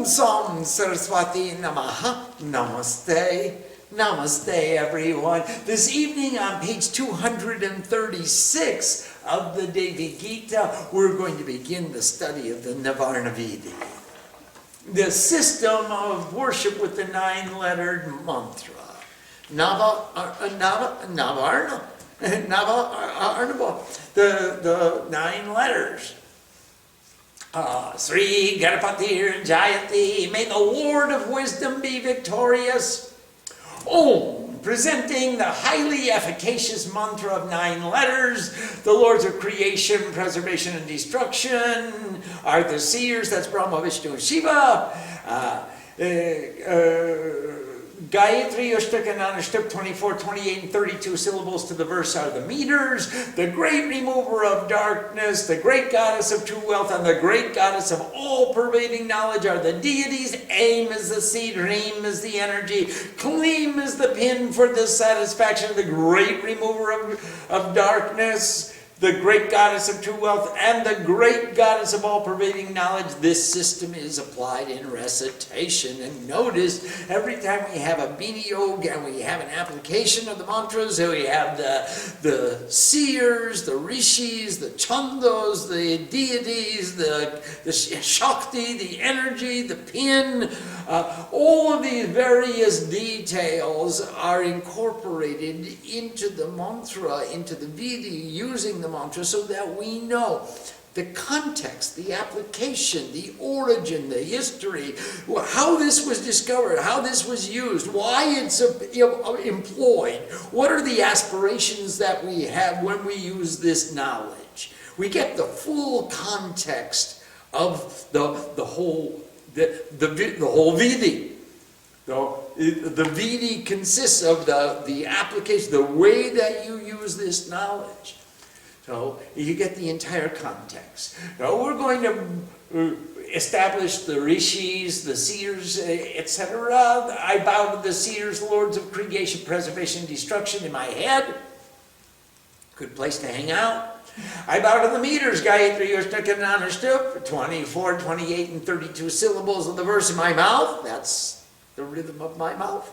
Som Saraswati Namaha. Namaste. Namaste, everyone. This evening on page 236 of the Devi Gita, we're going to begin the study of the Navarna Viddhi, the system of worship with the 9-lettered mantra. Navarna, the 9 letters. Sri Ganapatir Jayati, may the Lord of Wisdom be victorious. Om, presenting the highly efficacious mantra of 9 letters. The Lords of Creation, Preservation, and Destruction are the seers, that's Brahma, Vishnu, and Shiva. Gayatri, Ashtak, and Anashtak, 24, 28, and 32 syllables to the verse are the meters. The great remover of darkness, the great goddess of true wealth, and the great goddess of all-pervading knowledge are the deities. Aim is the seed, Reem is the energy, Kleem is the pin for the satisfaction of the great remover of darkness, the great goddess of true wealth, and the great goddess of all-pervading knowledge. This system is applied in recitation. And notice, every time we have a biniyog and we have an application of the mantras, we have the seers, the rishis, the chandos, the deities, the shakti, the energy, the pin. All of these various details are incorporated into the mantra, into the Viddhi, using the mantra so that we know the context, the application, the origin, the history, how this was discovered, how this was used, why it's employed, what are the aspirations that we have when we use this knowledge. We get the full context of the whole Viddhi. The Viddhi consists of the application, the way that you use this knowledge. So you get the entire context. Now we're going to establish the rishis, the seers, etc. I bow to the seers, lords of creation, preservation, destruction in my head. Good place to hang out. I bow to the meters, Gayatri, Ashtak, and Anashtak, 24, 28, and 32 syllables of the verse in my mouth. That's the rhythm of my mouth.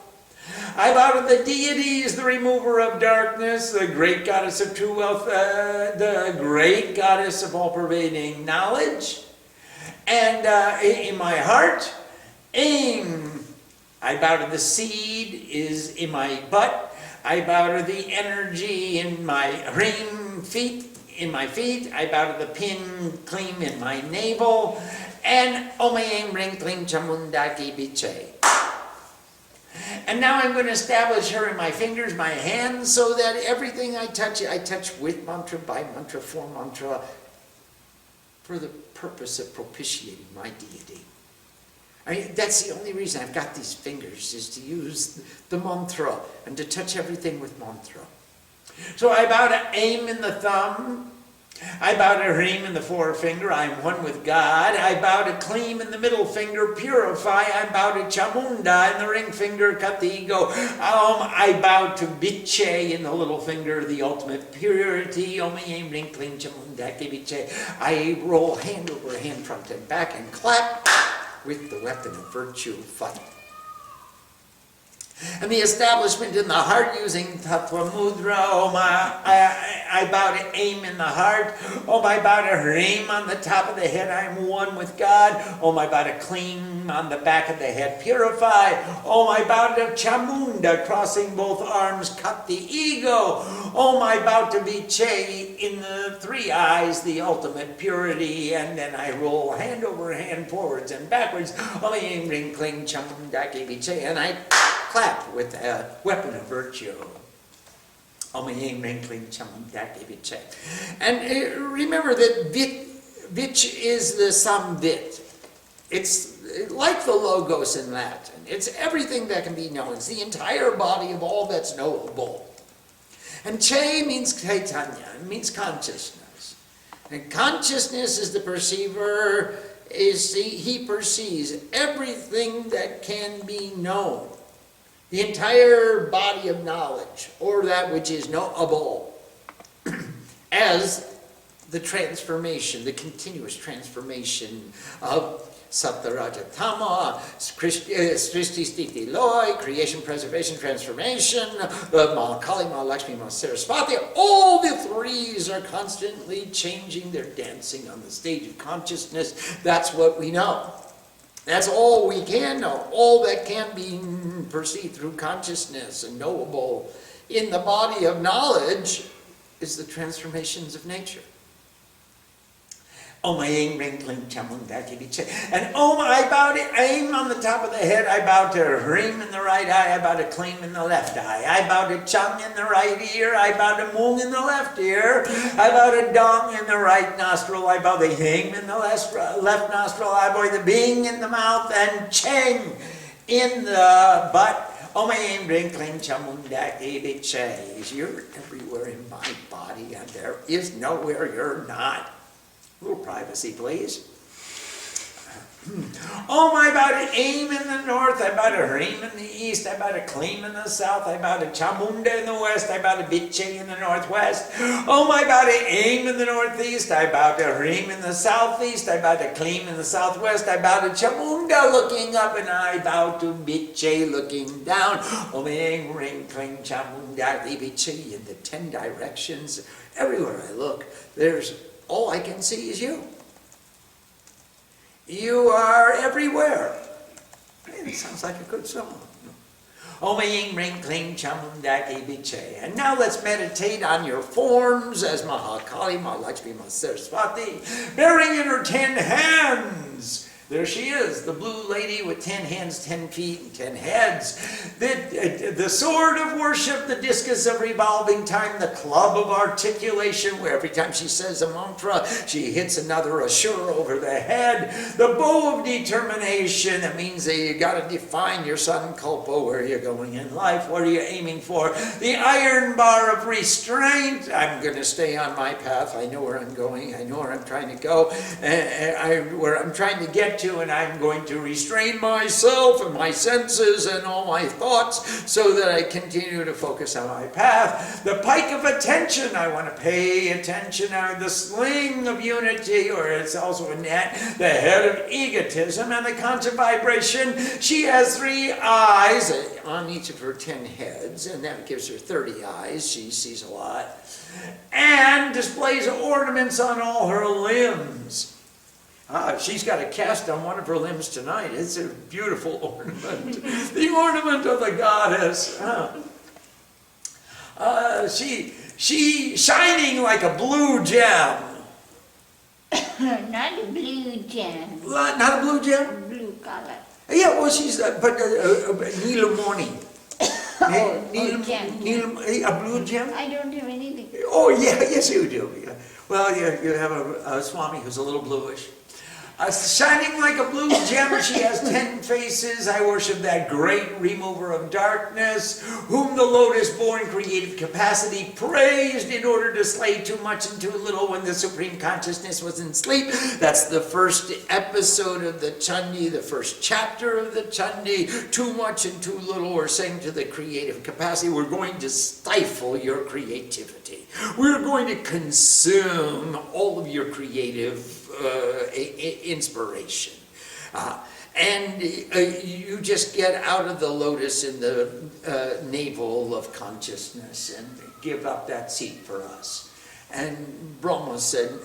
I bow to the deities, the remover of darkness, the great goddess of true wealth, the great goddess of all-pervading knowledge. And in my heart, Aim. I bow to the seed is in my butt. I bow to the energy in my ring feet. In my feet, I bow to the pin, Kleem in my navel, and Omayam ring Kleem Chamundaki Biche. And now I'm going to establish her in my fingers, my hands, so that everything I touch with mantra, by mantra, for mantra, for the purpose of propitiating my deity. That's the only reason I've got these fingers, is to use the mantra and to touch everything with mantra. So I bow to Aim in the thumb. I bow to Reem in the forefinger. I'm one with God. I bow to Kleem in the middle finger. Purify. I bow to Chamunda in the ring finger. Cut the ego. I bow to Biche in the little finger. The ultimate purity. Om Aim Ring Kleem Chamunda Biche. I roll hand over hand, front and back, and clap with the weapon of virtue, Fat. And the establishment in the heart using Tattva Mudra. I bow to Aim in the heart. I bow to Reem on the top of the head. I'm one with God. I bow to Kleem on the back of the head. Purify. I bow to Chamunda, crossing both arms. Cut the ego. I bow to Biche in the 3 eyes, the ultimate purity. And then I roll hand over hand, forwards and backwards. Aim Ring Kleem Chamunda Biche. And I clap with a weapon of virtue. And remember that Vich is the Samvit. It's like the Logos in Latin. It's everything that can be known. It's the entire body of all that's knowable. And Che means Chaitanya. It means consciousness. And consciousness is the perceiver. He perceives everything that can be known. The entire body of knowledge, or that which is knowable, as the transformation, the continuous transformation of Saptarajatama, Srishti Stiti Loy, creation, preservation, transformation, Mahakali, Mahalakshmi, Saraswati. All the threes are constantly changing. They're dancing on the stage of consciousness. That's what we know. That's all we can know. All that can be perceived through consciousness and knowable in the body of knowledge is the transformations of nature. Om Aim Ring Kling Chamundaki Biche. And Om, I bow to Aim on the top of the head. I bow to Hrim in the right eye. I bow to Kling in the left eye. I bow to Chang in the right ear. I bow to Mung in the left ear. I bow to Dong in the right nostril. I bow to Hing in the left nostril. I bow to Bing in the mouth and Cheng in the butt. Om Aim Ring Kling Chamundaki Biche. You're everywhere in my body, and there is nowhere you're not. A little privacy, please. Om, I bow to Aim in the north, I bow to Hrim in the east, I bow to Klim in the south, I bow to Chamunda in the west, I bow to Biche in the northwest. Om, I bow to Aim in the northeast, I bow to Hrim in the southeast, I bow to Klim in the southwest, I bow to Chamunda looking up, and I bow to Biche looking down. Om, Aim, Ring, Kling, Chamunda, Biche in the 10 directions. Everywhere I look, there's all I can see is you. You are everywhere. Hey, that sounds like a good song. Om Ying Ring Kling Chamundaki Biche. And now let's meditate on your forms as Mahakali, Mahalakshmi, Saraswati, bearing in her 10 hands. There she is, the blue lady with 10 hands, 10 feet, and 10 heads. The sword of worship, the discus of revolving time, the club of articulation, where every time she says a mantra, she hits another Ashura over the head. The bow of determination, that means that you got to define your sankalpa, where you're going in life, what are you aiming for. The iron bar of restraint, I'm going to stay on my path, I know where I'm going, I know where I'm trying to go, where I'm trying to get to, and I'm going to restrain myself and my senses and all my thoughts so that I continue to focus on my path. The pike of attention, I want to pay attention. The sling of unity, or it's also a net, the head of egotism, and the conch of vibration. She has 3 eyes on each of her 10 heads, and that gives her 30 eyes. She sees a lot. And displays ornaments on all her limbs. She's got a cast on one of her limbs tonight. It's a beautiful ornament. The ornament of the goddess. She shining like a blue gem. Not a blue gem. Not a blue gem? Blue color. Yeah, well, she's Neelamoni. A blue gem? I don't have anything. Oh, yeah, yes you do. Yeah. Well, you have a Swami who's a little bluish. Shining like a blue gem, she has 10 faces. I worship that great remover of darkness, whom the lotus-born creative capacity praised in order to slay too much and too little when the Supreme Consciousness was in sleep. That's the first episode of the Chandi, the first chapter of the Chandi. Too much and too little, we're saying to the creative capacity, we're going to stifle your creativity. We're going to consume all of your creative inspiration. And you just get out of the lotus in the navel of consciousness and give up that seat for us. And Brahma said,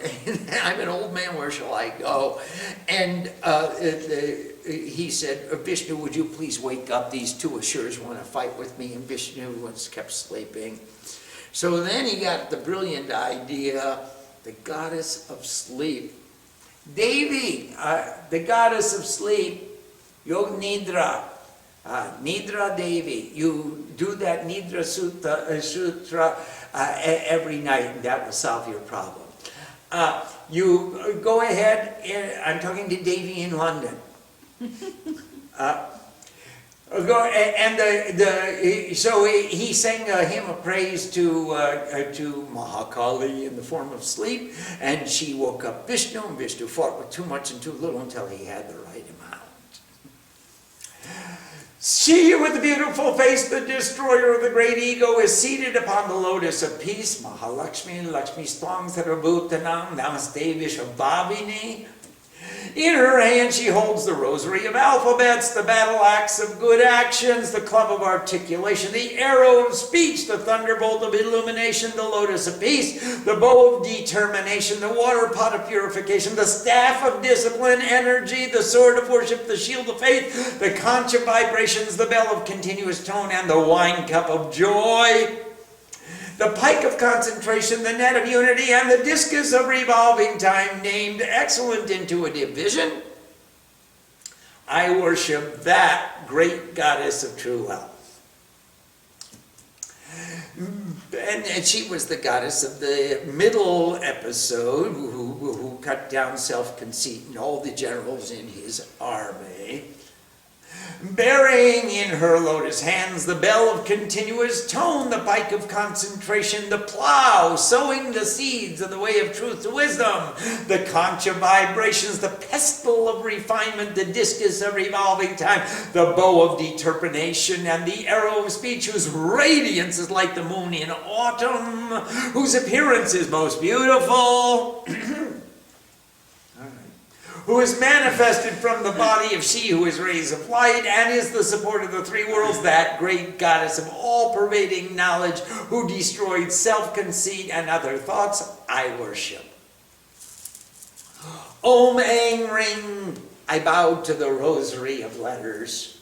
I'm an old man, where shall I go? And he said, Vishnu, would you please wake up? These 2 Asuras want to fight with me. And Vishnu once kept sleeping. So then he got the brilliant idea, the goddess of sleep. Devi, the goddess of sleep, Yog Nidra, Nidra Devi. You do that Nidra Sutra every night, and that will solve your problem. You go ahead, I'm talking to Devi in London. So he sang a hymn of praise to Mahakali in the form of sleep, and she woke up Vishnu, and Vishnu fought with too much and too little until he had the right amount. She with the beautiful face, the destroyer of the great ego, is seated upon the lotus of peace. Mahalakshmi, Lakshmi Stvam Sarvabhutanam Namaste Vishwabhavini. In her hand she holds the rosary of alphabets, the battle axe of good actions, the club of articulation, the arrow of speech, the thunderbolt of illumination, the lotus of peace, the bow of determination, the water pot of purification, the staff of discipline, energy, the sword of worship, the shield of faith, the conch of vibrations, the bell of continuous tone, and the wine cup of joy. The pike of concentration, the net of unity, and the discus of revolving time, named excellent intuitive vision. I worship that great goddess of true love. And she was the goddess of the middle episode who cut down self-conceit and all the generals in his army. Bearing in her lotus hands the bell of continuous tone, the pike of concentration, the plow, sowing the seeds of the way of truth to wisdom, the conch of vibrations, the pestle of refinement, the discus of revolving time, the bow of determination, and the arrow of speech, whose radiance is like the moon in autumn, whose appearance is most beautiful. Who is manifested from the body of she who is rays of light and is the support of the three worlds, that great goddess of all-pervading knowledge who destroyed self-conceit and other thoughts, I worship. Om Aing Ring, I bowed to the rosary of letters.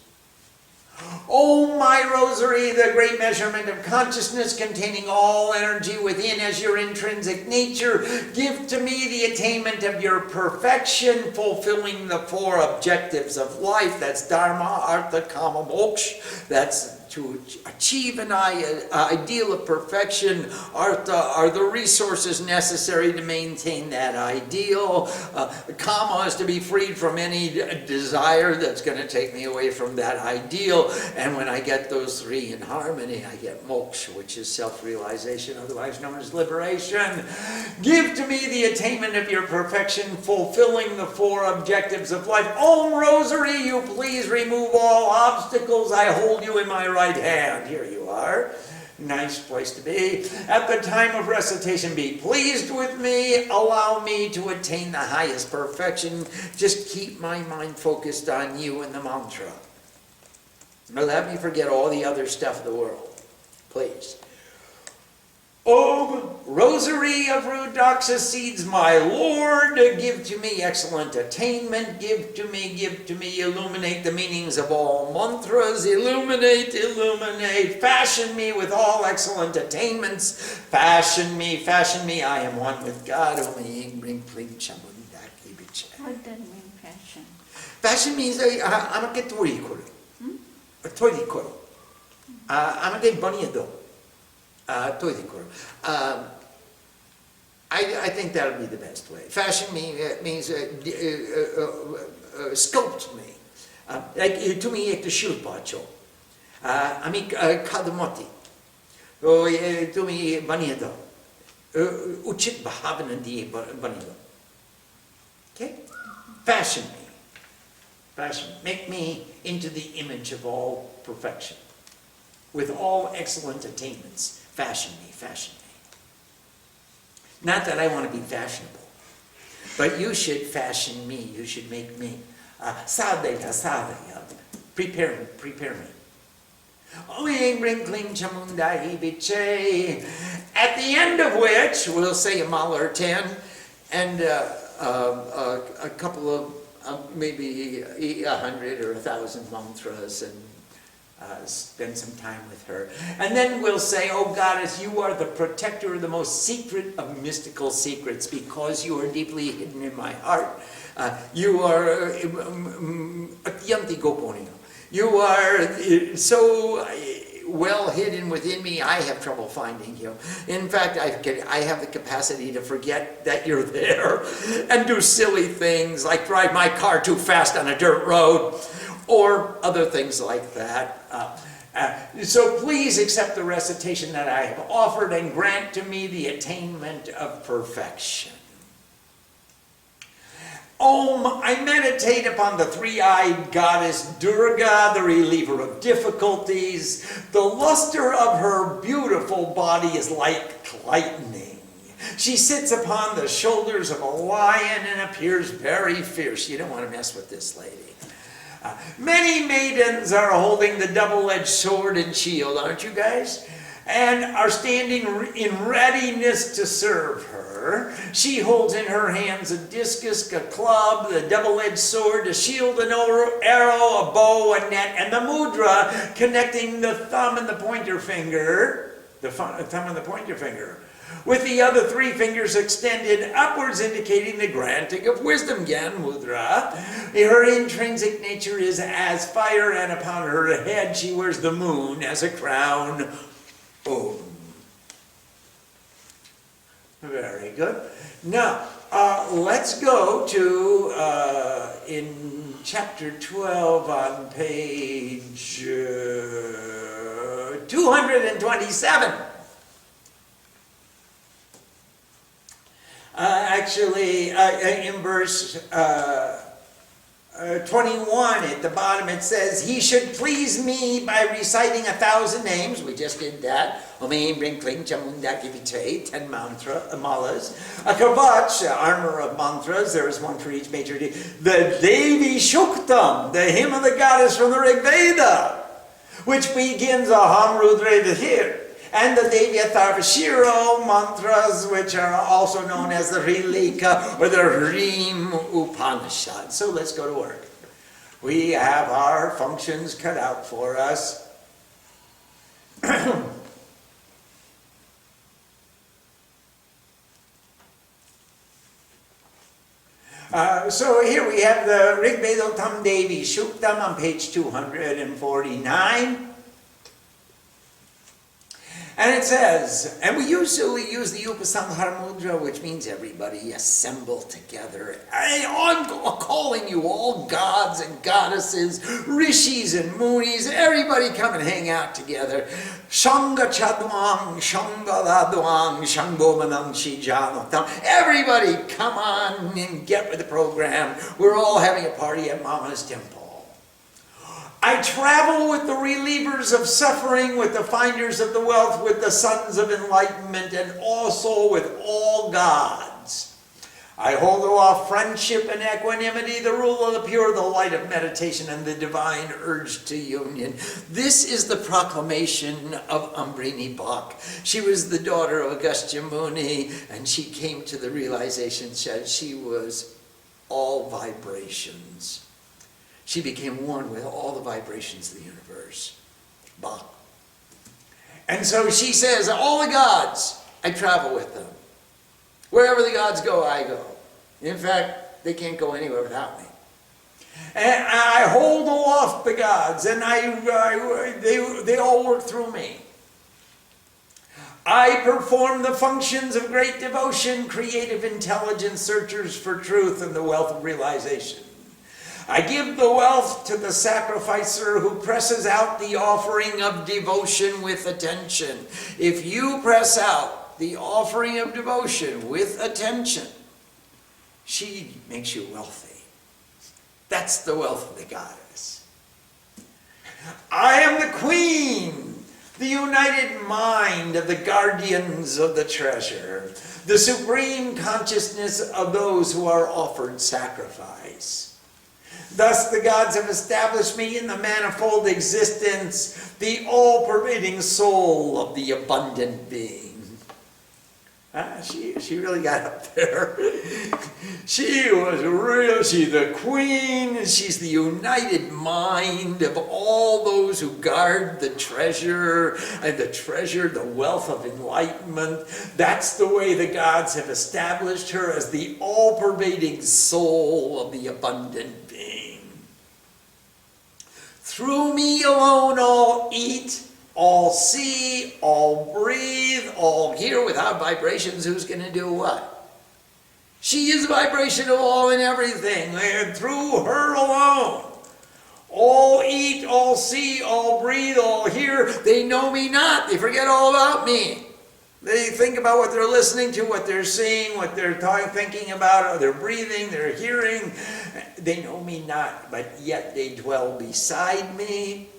Oh, my rosary, the great measurement of consciousness containing all energy within as your intrinsic nature, give to me the attainment of your perfection, fulfilling the four objectives of life. That's Dharma, Artha, Kama, Moksha. That's to achieve an ideal of perfection. Artha are the resources necessary to maintain that ideal. Kama is to be freed from any desire that's going to take me away from that ideal. And when I get those three in harmony, I get moksha, which is self-realization, otherwise known as liberation. Give to me the attainment of your perfection, fulfilling the four objectives of life. Om Rosary, you please remove all obstacles. I hold you in my right hand. Here you are. Nice place to be. At the time of recitation, be pleased with me. Allow me to attain the highest perfection. Just keep my mind focused on you and the mantra. Now let me forget all the other stuff of the world. Please. Om, rosary of Rudraksha seeds, my Lord, give to me excellent attainment, give to me, illuminate the meanings of all mantras, illuminate, fashion me with all excellent attainments, fashion me, I am one with God. What does mean fashion? Fashion means I'm a get torikuru. Torikuru. I'm a get boniado. I think that would be the best way. Fashion means sculpt me. Like to me, ekta shilpacho. Ami kadamoti. To me, baniado. Uchit bhavanandi baniado. Okay? Fashion me. Fashion. Make me into the image of all perfection. With all excellent attainments. Fashion me. Not that I want to be fashionable, but you should fashion me, you should make me. Sadhya, prepare me. At the end of which, we'll say a mala or 10, and a couple of, maybe 100 or 1,000 mantras, and spend some time with her. And then we'll say, oh Goddess, you are the protector of the most secret of mystical secrets because you are deeply hidden in my heart. You are atyanti goponino. You are so well hidden within me, I have trouble finding you. In fact, I have the capacity to forget that you're there and do silly things like drive my car too fast on a dirt road, or other things like that. So please accept the recitation that I have offered and grant to me the attainment of perfection. Om, I meditate upon the three-eyed goddess Durga, the reliever of difficulties. The luster of her beautiful body is like lightning. She sits upon the shoulders of a lion and appears very fierce. You don't want to mess with this lady. Many maidens are holding the double-edged sword and shield, aren't you guys? And are standing in readiness to serve her. She holds in her hands a discus, a club, the double-edged sword, a shield, an arrow, a bow, a net, and the mudra connecting the thumb and the pointer finger, with the other three fingers extended upwards, indicating the granting of wisdom. Gyan mudra. Her intrinsic nature is as fire, and upon her head she wears the moon as a crown. Om. Very good. Now, let's go to, in chapter 12 on page 227. Actually, in verse 21 at the bottom, it says, he should please me by reciting 1,000 names. We just did that. Om Bring Kling Chamunda Givite, 10 malas. A kavach, armor of mantras. There is one for each major deity. The Devi Suktam, the hymn of the goddess from the Rigveda, which begins Aham Rudra here. And the Devi Atharvashiro mantras, which are also known as the Rilika or the Rim Upanishad. So let's go to work. We have our functions cut out for us. So here we have the Rigvedoktam Devi Suktam on page 249. And it says, and we usually use the Upasamhara Mudra, which means everybody assemble together. I'm calling you all gods and goddesses, rishis and munis, everybody come and hang out together. Shanga Chadwang, Shanga Ladwang, Shangbomanang Shijanotam. Everybody come on and get with the program. We're all having a party at Mama's temple. I travel with the relievers of suffering, with the finders of the wealth, with the sons of enlightenment, and also with all gods. I hold aloft friendship and equanimity, the rule of the pure, the light of meditation, and the divine urge to union. This is the proclamation of Ambrini Bach. She was the daughter of Agastya Muni, and she came to the realization that she was all vibrations. She became one with all the vibrations of the universe. Bach. And so she says, all the gods, I travel with them. Wherever the gods go, I go. In fact, they can't go anywhere without me. And I hold aloft the gods, and they all work through me. I perform the functions of great devotion, creative intelligence, searchers for truth, and the wealth of realization. I give the wealth to the sacrificer who presses out the offering of devotion with attention. If you press out the offering of devotion with attention, she makes you wealthy. That's the wealth of the goddess. I am the queen, the united mind of the guardians of the treasure, the supreme consciousness of those who are offered sacrifice. Thus the gods have established me in the manifold existence, the all-pervading soul of the abundant being. She really got up there. She's the queen. She's the united mind of all those who guard the treasure, and the wealth of enlightenment. That's the way the gods have established her, as the all-pervading soul of the abundant being. Through me alone all eat, all see, all breathe, all hear. Without vibrations, who's going to do what? She is vibration of all and everything, and through her alone. All eat, all see, all breathe, all hear. They know me not. They forget all about me. They think about what they're listening to, what they're seeing, what they're thinking about, their breathing, their hearing. They know me not, but yet they dwell beside me.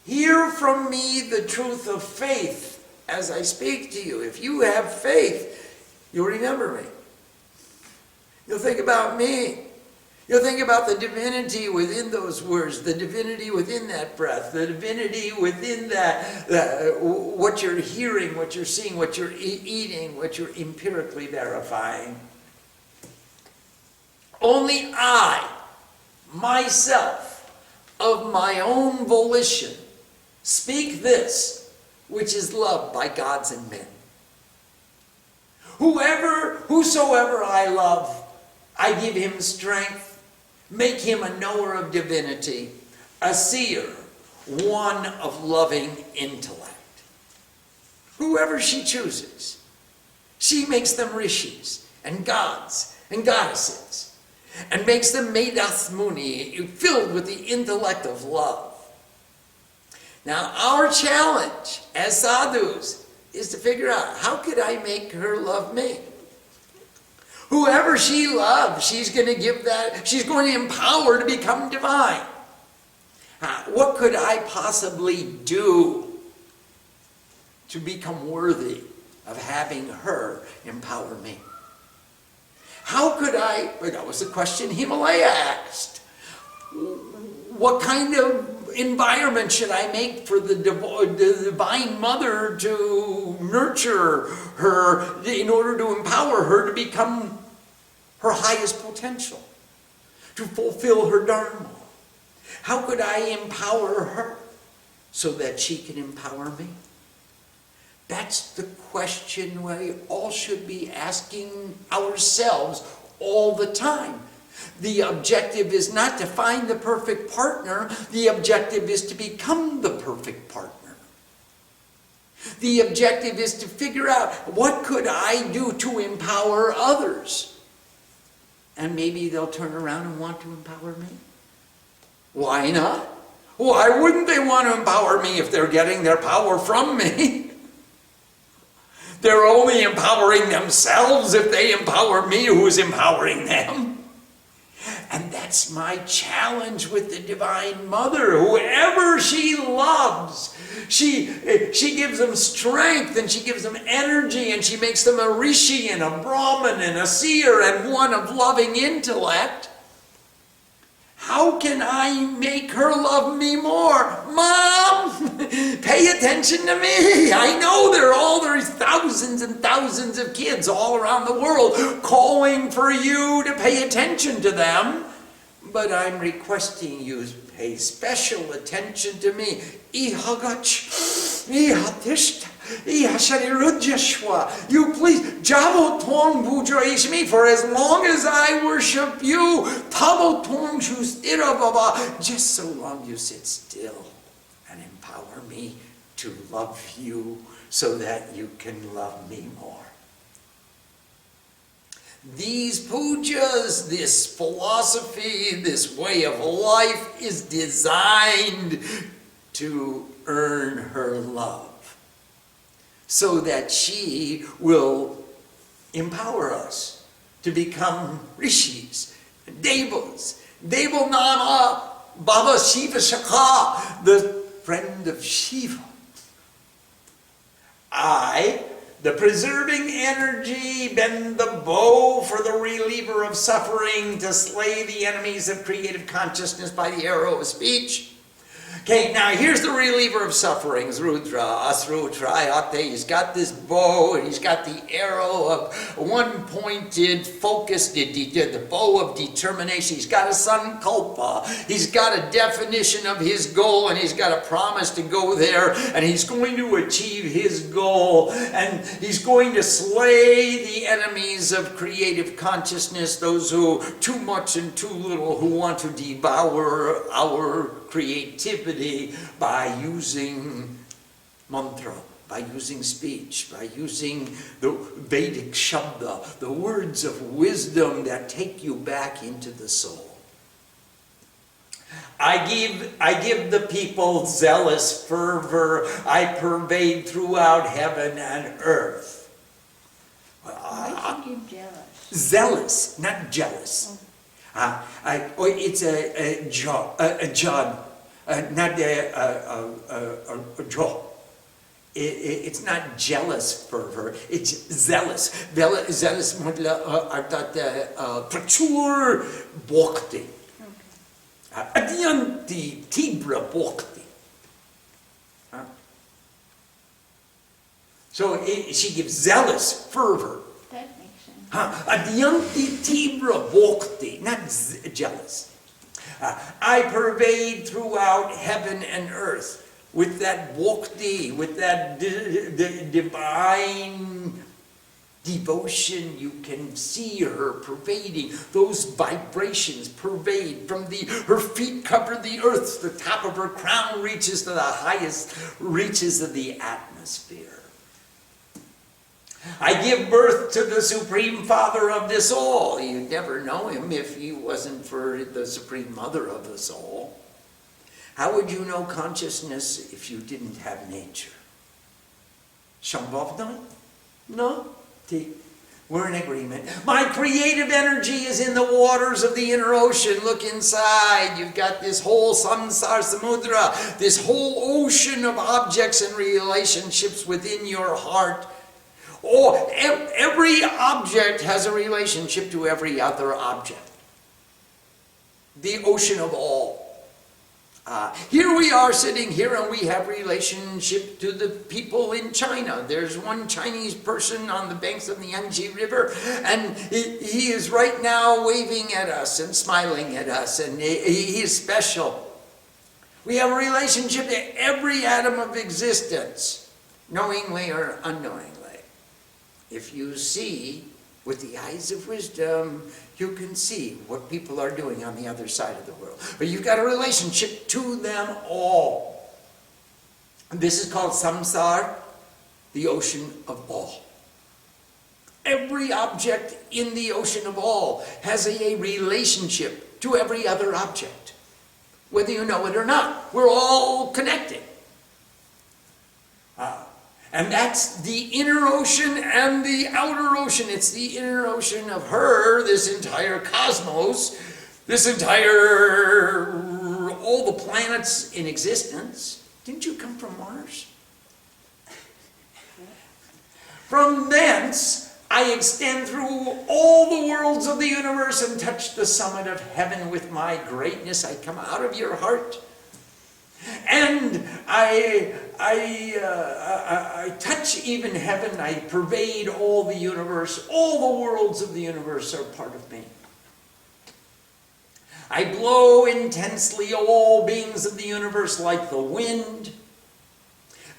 Hear from me the truth of faith as I speak to you. If you have faith, You'll remember me. You'll think about me. You'll think about the divinity within those words, the divinity within that breath, the divinity within that, what you're hearing, what you're seeing, what you're eating, what you're empirically verifying. Only I, myself, of my own volition, speak this, which is loved by gods and men. Whosoever I love, I give him strength, make him a knower of divinity, a seer, one of loving intellect. Whoever she chooses, she makes them rishis and gods and goddesses, and makes them Medas Muni, filled with the intellect of love. Now, our challenge as sadhus is to figure out, how could I make her love me? Whoever she loves, she's going to give that, she's going to empower to become divine. What could I possibly do to become worthy of having her empower me? How could I, that was the question Himalaya asked. What kind of environment should I make for the Divine Mother to nurture her in order to empower her to become her highest potential, to fulfill her dharma? How could I empower her so that she can empower me? That's the question we all should be asking ourselves all the time. The objective is not to find the perfect partner. The objective is to become the perfect partner. The objective is to figure out, what could I do to empower others? And maybe they'll turn around and want to empower me. Why not? Why wouldn't they want to empower me if they're getting their power from me? They're only empowering themselves if they empower me, who's empowering them. And that's my challenge with the Divine Mother. Whoever she loves, she gives them strength, and she gives them energy, and she makes them a rishi and a brahmin and a seer and one of loving intellect. How can I make her love me more? Mom, pay attention to me. I know there's thousands and thousands of kids all around the world calling for you to pay attention to them. But I'm requesting you pay special attention to me. Ihagach, ihatishta, ihasharirudjashwa. You please, javotong pujaishmi, for as long as I worship you, tabotong shustira baba, just so long you sit still and empower me to love you so that you can love me more. These pujas, this philosophy, this way of life is designed to earn her love so that she will empower us to become rishis, devas, Devo Nama, Baba Shiva Shakha, the friend of Shiva. I, the preserving energy, bend the bow for the reliever of suffering, to slay the enemies of creative consciousness by the arrow of speech. Okay, now here's the reliever of sufferings, Rudra, Asrutra, he's got this bow, and he's got the arrow of one-pointed, focused, the bow of determination. He's got a sankalpa, he's got a definition of his goal, and he's got a promise to go there, and he's going to achieve his goal, and he's going to slay the enemies of creative consciousness, those who too much and too little, who want to devour our creativity by using mantra, by using speech, by using the Vedic Shabda, the words of wisdom that take you back into the soul. I give the people zealous fervor. I pervade throughout heaven and earth. Why should you jealous? Zealous, not jealous. It's a job, not a job. It's not jealous fervor, it's zealous. Zealous म्हटलं अर्थात प्रचुर भक्ती, अत्यंती तीव्र भक्ती. So she gives zealous fervor. That makes sense. Adyanti tibra bhakti, not jealous. I pervade throughout heaven and earth with that bhakti, with that divine devotion. You can see her pervading. Those vibrations pervade from her feet cover the earth. The top of her crown reaches to the highest reaches of the atmosphere. I give birth to the Supreme Father of this all. You'd never know him if he wasn't for the Supreme Mother of us all. How would you know consciousness if you didn't have nature? Shambhav nahi? No. We're in agreement. My creative energy is in the waters of the inner ocean. Look inside. You've got this whole samsara samudra, this whole ocean of objects and relationships within your heart. Oh, every object has a relationship to every other object. The ocean of all. Here we are sitting here and we have relationship to the people in China. There's one Chinese person on the banks of the Yangtze River and he is right now waving at us and smiling at us and he is special. We have a relationship to every atom of existence, knowingly or unknowingly. If you see with the eyes of wisdom, you can see what people are doing on the other side of the world. But you've got a relationship to them all. And this is called samsara, the ocean of all. Every object in the ocean of all has a relationship to every other object. Whether you know it or not, we're all connected. And that's the inner ocean and the outer ocean. It's the inner ocean of her, this entire cosmos, this entire, all the planets in existence. Didn't you come from Mars? From thence, I extend through all the worlds of the universe and touch the summit of heaven with my greatness. I come out of your heart. And I touch even heaven. I pervade all the universe. All the worlds of the universe are part of me. I blow intensely all beings of the universe like the wind,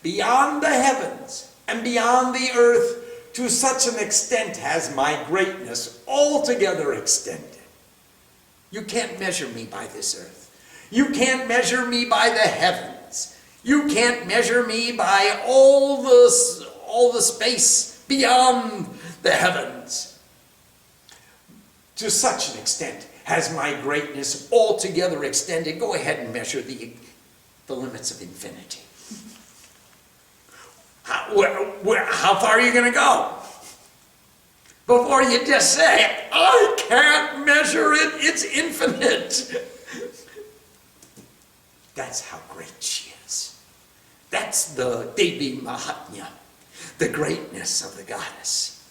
beyond the heavens and beyond the earth. To such an extent has my greatness altogether extended. You can't measure me by this earth. You can't measure me by the heavens. You can't measure me by all the space beyond the heavens. To such an extent has my greatness altogether extended. Go ahead and measure the limits of infinity. How far are you going to go? Before you just say, I can't measure it, it's infinite. That's how great she is. That's the Devi Mahatmya, the greatness of the goddess.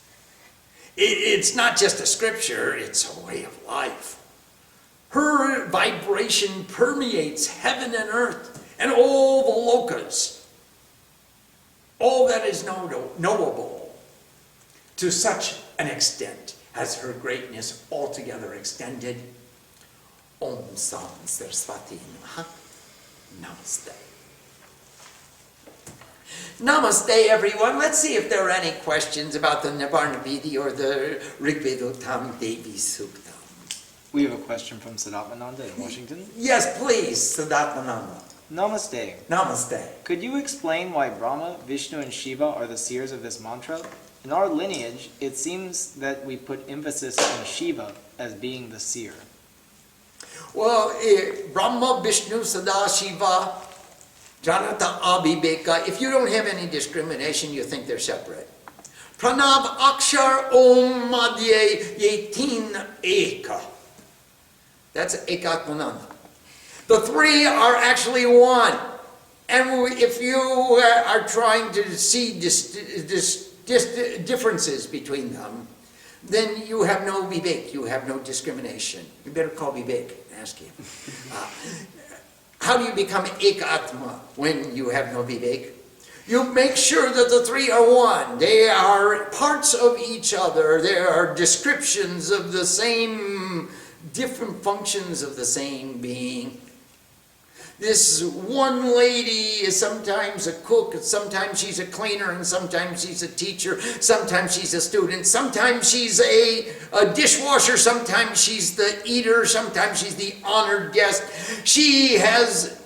It's not just a scripture, it's a way of life. Her vibration permeates heaven and earth and all the lokas. All that is knowable. To such an extent has her greatness altogether extended. Om Sam Saraswati Namaha. Namaste. Namaste, everyone. Let's see if there are any questions about the Navarna Viddhi or the Rigvedoktam Devi Suktam. We have a question from Sadatmananda in Washington. Yes, please, Sadatmananda. Namaste. Namaste. Could you explain why Brahma, Vishnu, and Shiva are the seers of this mantra? In our lineage, it seems that we put emphasis on Shiva as being the seer. Well, Brahma, Vishnu, Sadashiva, Janata, Abhibeka, if you don't have any discrimination, you think they're separate. Pranav, Akshar, Om, Madhye, Yetin, Eka. That's Ekatmananda. The three are actually one. And if you are trying to see differences between them, then you have no vivek, you have no discrimination. You better call vivek and ask him. How do you become ekatma when you have no vivek? You make sure that the three are one. They are parts of each other. They are descriptions of the same, different functions of the same being. This one lady is sometimes a cook, and sometimes she's a cleaner, and sometimes she's a teacher, sometimes she's a student, sometimes she's a dishwasher, sometimes she's the eater, sometimes she's the honored guest. She has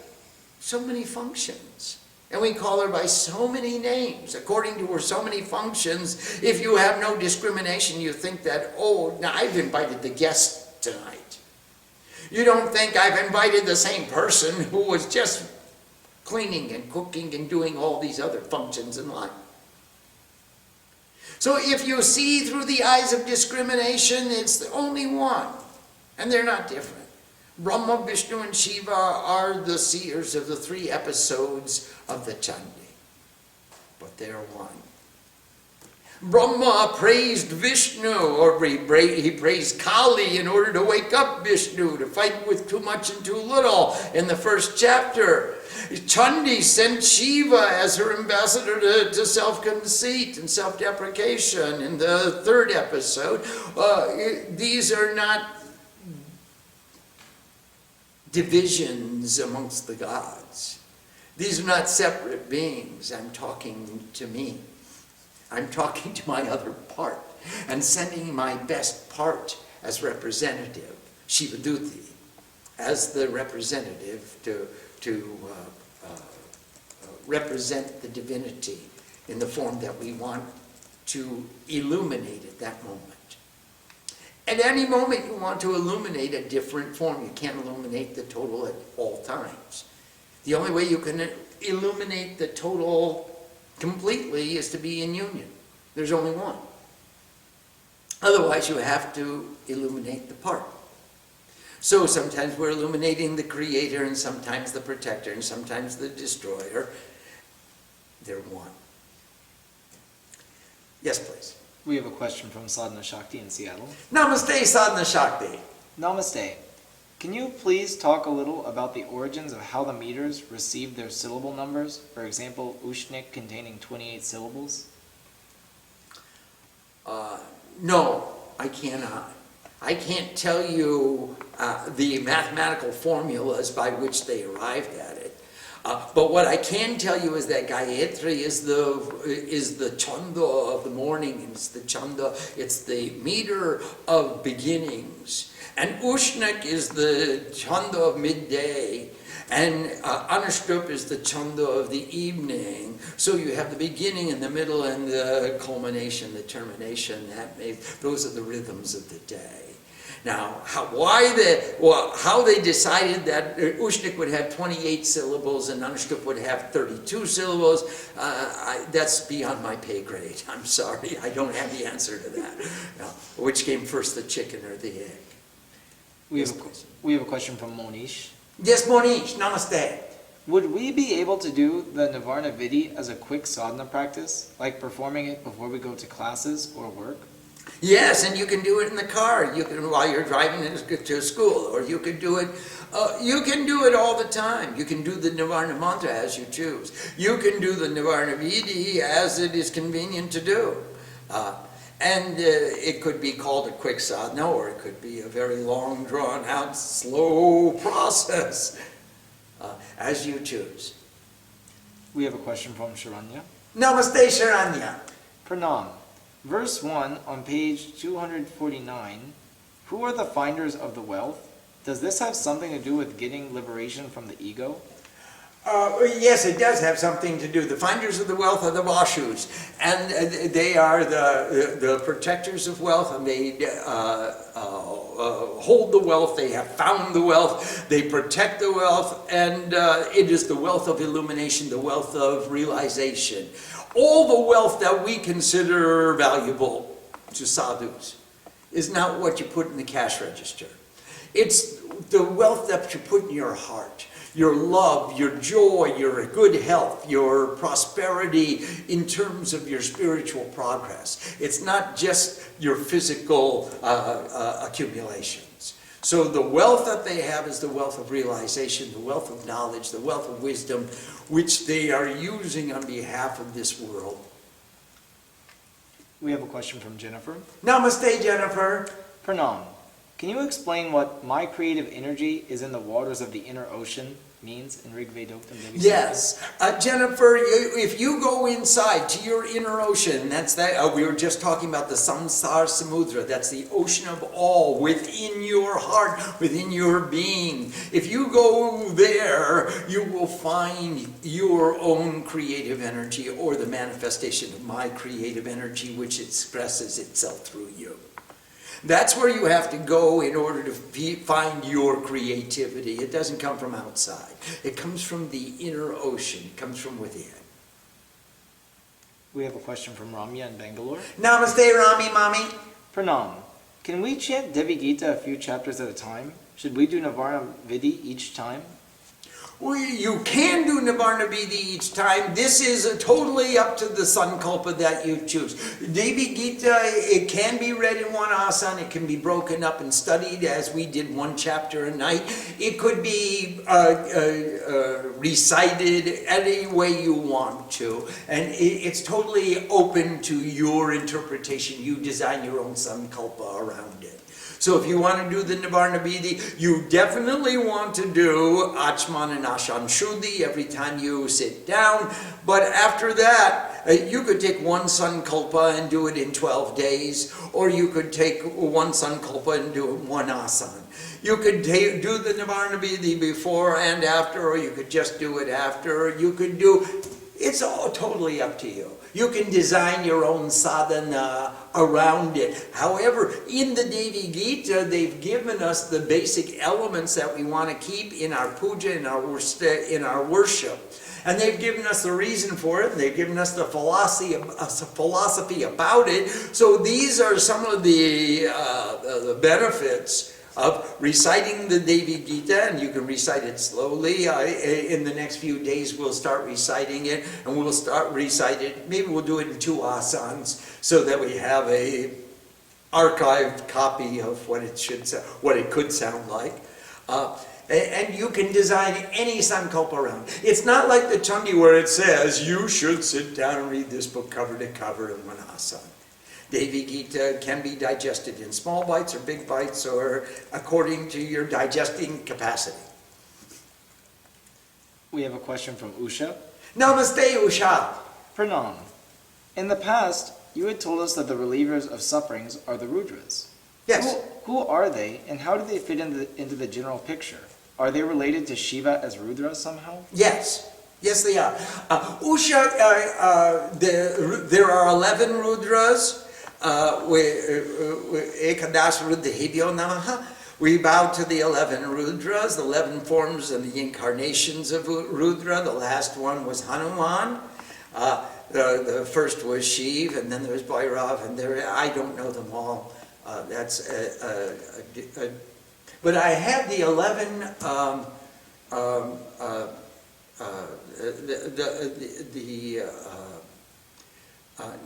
so many functions, and we call her by so many names, according to her so many functions. If you have no discrimination, you think that, oh, now I've invited the guest tonight. You don't think I've invited the same person who was just cleaning and cooking and doing all these other functions in life. So if you see through the eyes of discrimination, it's the only one, and they're not different. Brahma, Vishnu, and Shiva are the seers of the three episodes of the Chandi, but they're one. Brahma praised Vishnu, or he praised Kali in order to wake up Vishnu, to fight with too much and too little in the first chapter. Chandi sent Shiva as her ambassador to self-conceit and self-deprecation in the third episode. These are not divisions amongst the gods. These are not separate beings. I'm talking to me. I'm talking to my other part and sending my best part as representative, Shivaduti, as the representative to represent the divinity in the form that we want to illuminate at that moment. At any moment you want to illuminate a different form. You can't illuminate the total at all times. The only way you can illuminate the total completely is to be in union. There's only one. Otherwise you have to illuminate the part. So sometimes we're illuminating the creator, and sometimes the protector, and sometimes the destroyer. They're one. Yes, please. We have a question from Sadhana Shakti in Seattle. Namaste, Sadhana Shakti. Namaste. Can you please talk a little about the origins of how the meters received their syllable numbers? For example, Ushnik containing 28 syllables? No, I cannot. I can't tell you the mathematical formulas by which they arrived at it. But what I can tell you is that Gayatri is the chanda of the morning. It's the chanda, it's the meter of beginnings. And Ushnik is the chanda of midday, and Anushtup is the chanda of the evening. So you have the beginning and the middle and the culmination, the termination. Those are the rhythms of the day. Now, how they decided that Ushnik would have 28 syllables and Anushtup would have 32 syllables, that's beyond my pay grade. I'm sorry, I don't have the answer to that. Now, which came first, the chicken or the egg? We have a question from Monish. Yes, Monish, namaste. Would we be able to do the Navarna Viddhi as a quick sadhana practice, like performing it before we go to classes or work? Yes, and you can do it in the car. You can while you're driving to school, or you can do it. You can do it all the time. You can do the Navarna mantra as you choose. You can do the Navarna Viddhi as it is convenient to do. And it could be called a quick sadhana, or it could be a very long, drawn-out, slow process, as you choose. We have a question from Sharanya. Namaste, Sharanya. Pranam. Verse 1 on page 249. Who are the finders of the wealth? Does this have something to do with getting liberation from the ego? Yes, it does have something to do. The finders of the wealth are the Vashus, and they are the protectors of wealth, and they hold the wealth, they have found the wealth, they protect the wealth, and it is the wealth of illumination, the wealth of realization. All the wealth that we consider valuable to sadhus is not what you put in the cash register. It's the wealth that you put in your heart. your love, your joy, your good health, your prosperity in terms of your spiritual progress. It's not just your physical accumulations. So the wealth that they have is the wealth of realization, the wealth of knowledge, the wealth of wisdom, which they are using on behalf of this world. We have a question from Jennifer. Namaste, Jennifer. Pranam, can you explain what my creative energy is in the waters of the inner ocean means in Rigvedoktam Devi Suktam? Yes. Jennifer, if you go inside to your inner ocean, that's that. We were just talking about the samsara samudra. That's the ocean of all within your heart, within your being. If you go there, you will find your own creative energy, or the manifestation of my creative energy, which expresses itself through you. That's where you have to go in order to find your creativity. It doesn't come from outside. It comes from the inner ocean. It comes from within. We have a question from Ramya in Bangalore. Namaste, Rami Mami. Pranam, can we chant Devi Gita a few chapters at a time? Should we do Navarna Viddhi each time? Well, you can do Navarna Viddhi each time. This is totally up to the sankalpa that you choose. Devi Gita, it can be read in one asana. It can be broken up and studied as we did one chapter a night. It could be recited any way you want to. And it's totally open to your interpretation. You design your own sankalpa around it. So if you want to do the Navarna Viddhi, you definitely want to do Achman and Ashan Shuddhi every time you sit down. But after that, you could take one sankalpa and do it in 12 days, or you could take one sankalpa and do it in one asana. You could do the Navarna Viddhi before and after, or you could just do it after. You could do, it's all totally up to you. You can design your own sadhana around it. However, in the Devi Gita, they've given us the basic elements that we want to keep in our puja, in our worship. And they've given us the reason for it, and they've given us the philosophy about it. So these are some of the benefits of reciting the Devi Gita, and you can recite it slowly. In the next few days we'll start reciting it, and we'll start reciting it. Maybe we'll do it in 2 asanas so that we have a archived copy of what it could sound like. And you can design any sankalpa around. It's not like the Chandi where it says you should sit down and read this book cover to cover in one asana. Devi Gita can be digested in small bites or big bites, or according to your digesting capacity. We have a question from Usha. Namaste, Usha. Pranam, in the past, you had told us that the relievers of sufferings are the Rudras. Yes. Who are they, and how do they fit into the general picture? Are they related to Shiva as Rudra somehow? Yes. Yes, they are. Usha, there are 11 Rudras. Ekadash Ruddhebhyo Namaha. We bow to the 11 Rudras, the 11 forms and the incarnations of Rudra. The last one was Hanuman. The first was Shiv, and then there was Bhairav, and I don't know them all. But I have the 11.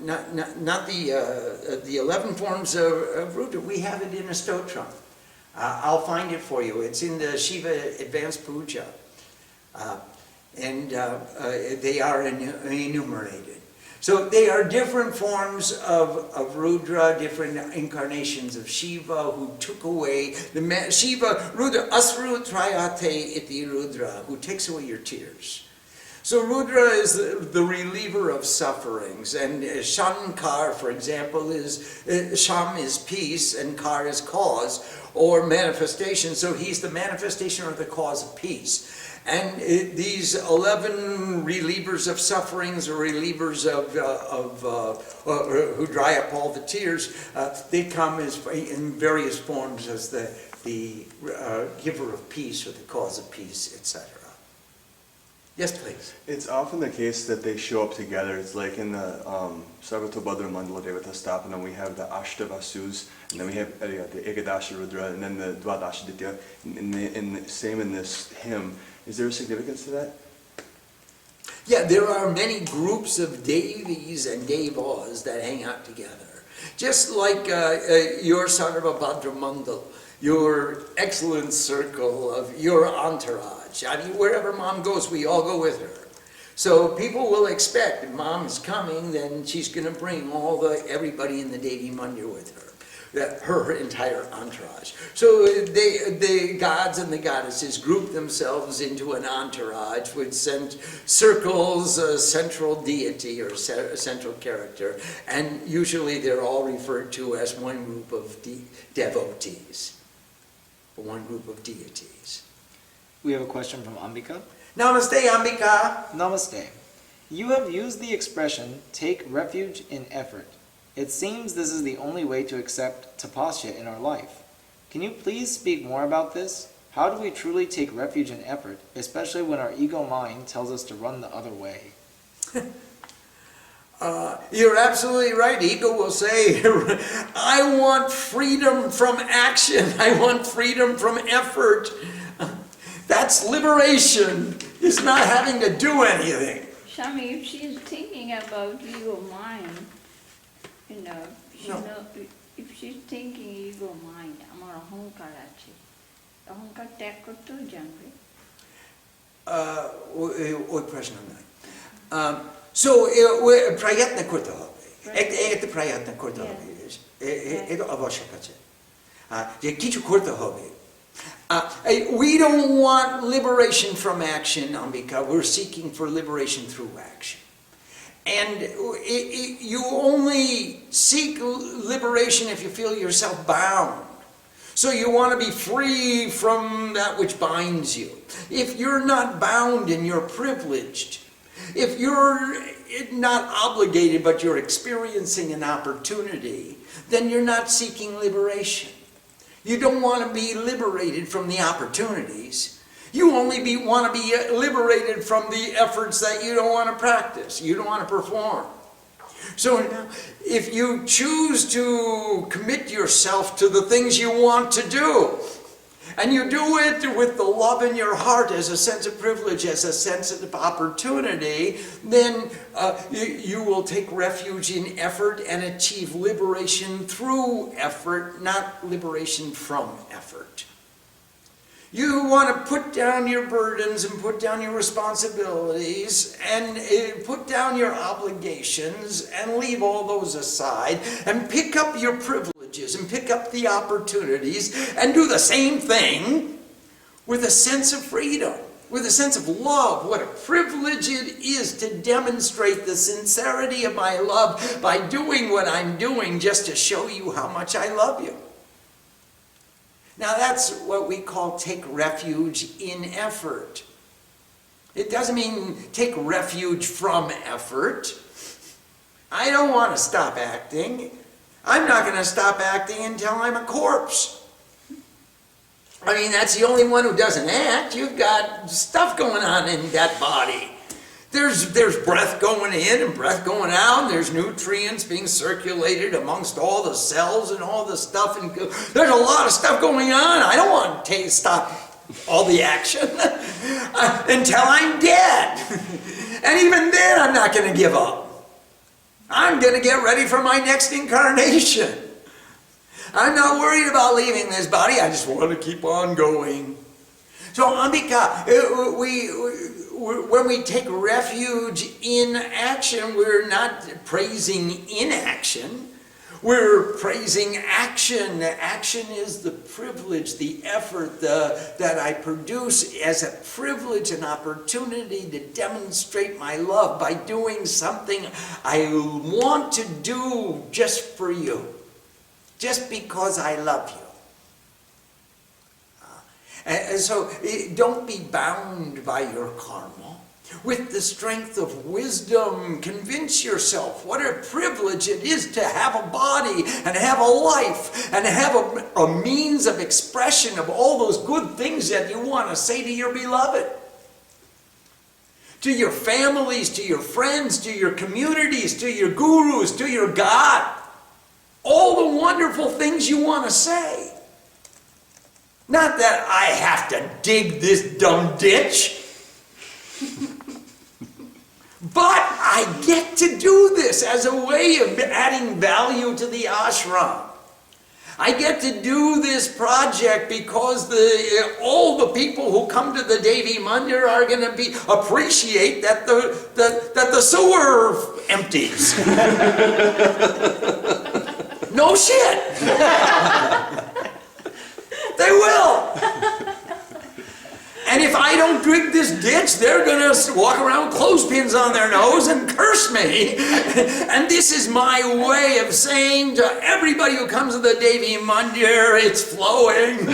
Not the 11 forms of Rudra. We have it in a stotram. I'll find it for you. It's in the Shiva Advanced Puja. And they are enumerated. So they are different forms of Rudra, different incarnations of Shiva who took away Shiva, Rudra, Asru Trayate iti Rudra, who takes away your tears. So Rudra is the reliever of sufferings, and Shankar, for example, Sham is peace and Kar is cause or manifestation. So he's the manifestation or the cause of peace. And these 11 relievers of sufferings or relievers who dry up all the tears, they come in various forms as the giver of peace or the cause of peace, etc. Yes, please. It's often the case that they show up together. It's like in the Sarvatobhadra Mandala Devata Stapana, we have the Ashtavasus, and then we have the Ekadasha Rudra, and then the Dwadasha Ditya. And same in this hymn, Is there a significance to that? Yeah, there are many groups of Devis and Devas that hang out together. Just like your Sarvabhadra Mandal, your excellent circle of your entourage. I mean, wherever mom goes, we all go with her. So people will expect if mom is coming, then she's going to bring everybody in the Devi Mandir with her, her entire entourage. So the gods and the goddesses group themselves into an entourage which circles a central deity or central character, and usually they're all referred to as one group of devotees, or one group of deities. We have a question from Ambika. Namaste, Ambika. Namaste. You have used the expression, take refuge in effort. It seems this is the only way to accept tapasya in our life. Can you please speak more about this? How do we truly take refuge in effort, especially when our ego mind tells us to run the other way? You're absolutely right. Ego will say, I want freedom from action. I want freedom from effort. That's liberation. It's not having to do anything. Swami, if she is thinking about ego mind, if she's thinking ego mind, amar ahankar ache, ahankar ত্যাগ করতেও জানবে। ওই প্রশ্ন নাই। So, prayatna করতে হবে। একটা prayatna করতে হবে। এটা আবশ্যক আছে। যে কিছু করতে হবে। We don't want liberation from action, Ambika. We're seeking for liberation through action. And you only seek liberation if you feel yourself bound. So you want to be free from that which binds you. If you're not bound and you're privileged, if you're not obligated but you're experiencing an opportunity, then you're not seeking liberation. You don't want to be liberated from the opportunities. You only want to be liberated from the efforts that you don't want to practice, you don't want to perform. So if you choose to commit yourself to the things you want to do, and you do it with the love in your heart as a sense of privilege, as a sense of opportunity, then you will take refuge in effort and achieve liberation through effort, not liberation from effort. You want to put down your burdens and put down your responsibilities and put down your obligations and leave all those aside and pick up your privileges and pick up the opportunities and do the same thing with a sense of freedom, with a sense of love. What a privilege it is to demonstrate the sincerity of my love by doing what I'm doing just to show you how much I love you. Now that's what we call take refuge in effort. It doesn't mean take refuge from effort. I don't want to stop acting. I'm not going to stop acting until I'm a corpse. I mean, that's the only one who doesn't act. You've got stuff going on in that body. There's breath going in and breath going out, and there's nutrients being circulated amongst all the cells and all the stuff, and there's a lot of stuff going on. I don't want to stop all the action until I'm dead. And even then, I'm not going to give up. I'm going to get ready for my next incarnation. I'm not worried about leaving this body. I just want to keep on going. So, Ambika, when we take refuge in action, we're not praising inaction. We're praising action. Action is the privilege, the effort that I produce as a privilege and opportunity to demonstrate my love by doing something I want to do just for you, just because I love you. And so don't be bound by your karma. With the strength of wisdom, convince yourself what a privilege it is to have a body and have a life and have a means of expression of all those good things that you want to say to your beloved. To your families, to your friends, to your communities, to your gurus, to your God. All the wonderful things you want to say. Not that I have to dig this dumb ditch. But I get to do this as a way of adding value to the ashram. I get to do this project because all the people who come to the Devi Mandir are going to appreciate that the sewer empties. No shit. They will. And if I don't dig this ditch, they're going to walk around with clothespins on their nose and curse me. And this is my way of saying to everybody who comes to the Devi Mandir, it's flowing.